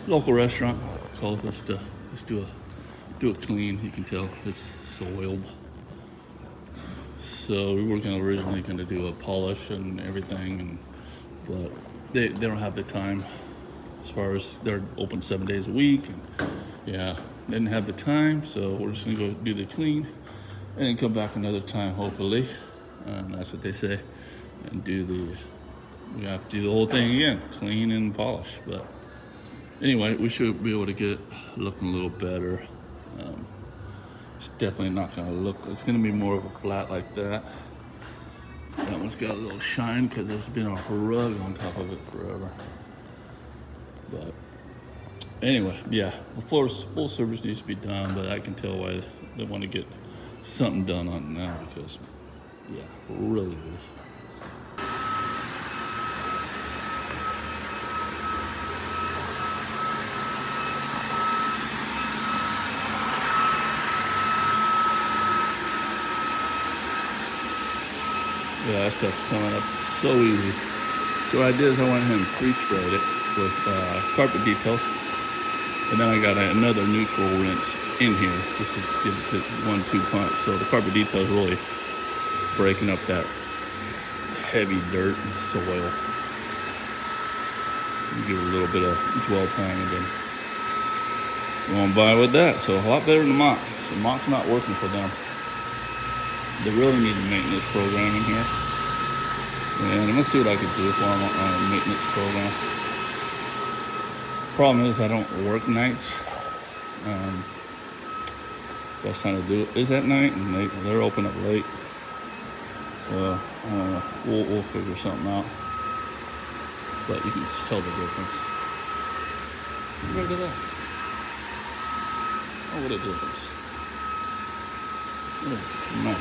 local restaurant calls us to just do a clean. You can tell it's soiled. So we were originally going to do a polish and everything, but they don't have the time. As far as they're open 7 days a week, and yeah, didn't have the time. So we're just gonna go do the clean, and then come back another time, hopefully. And that's what they say. And we have to do the whole thing again, clean and polish. But anyway, we should be able to get looking a little better. It's definitely not gonna look, it's gonna be more of a flat like that. That one's got a little shine because there's been a rug on top of it forever. But anyway, yeah, the floor's full service needs to be done, but I can tell why they want to get something done on it now, because yeah, really is. Yeah, that stuff's coming up so easy. So what I did is I went ahead and pre-sprayed it with carpet details, and then I got another neutral rinse in here just to give it 1-2 punch. So the carpet detail is really breaking up that heavy dirt and soil. Give it a little bit of dwell time, and then going by with that. So a lot better than the mop. So mop's not working for them. They really need a maintenance program in here. And I'm gonna see what I can do for them on a maintenance program. Problem is I don't work nights. Best time to do it is at night, and they're open up late. So we'll figure something out. But you can tell the difference. Look at that. Oh, what a difference. Oh, no.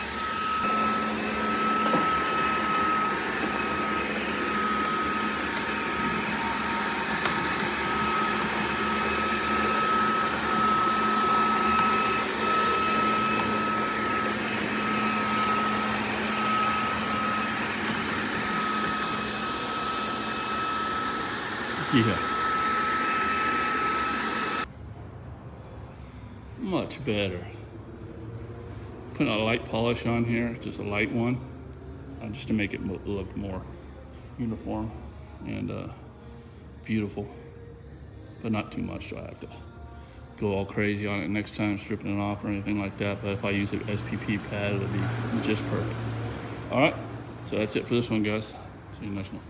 Yeah. Much better. Putting a light polish on here, just a light one, just to make it look more uniform and beautiful, but not too much, so I have to go all crazy on it next time, stripping it off or anything like that. But if I use an SPP pad, it'll be just perfect. All right, so that's it for this one, guys. See you next one.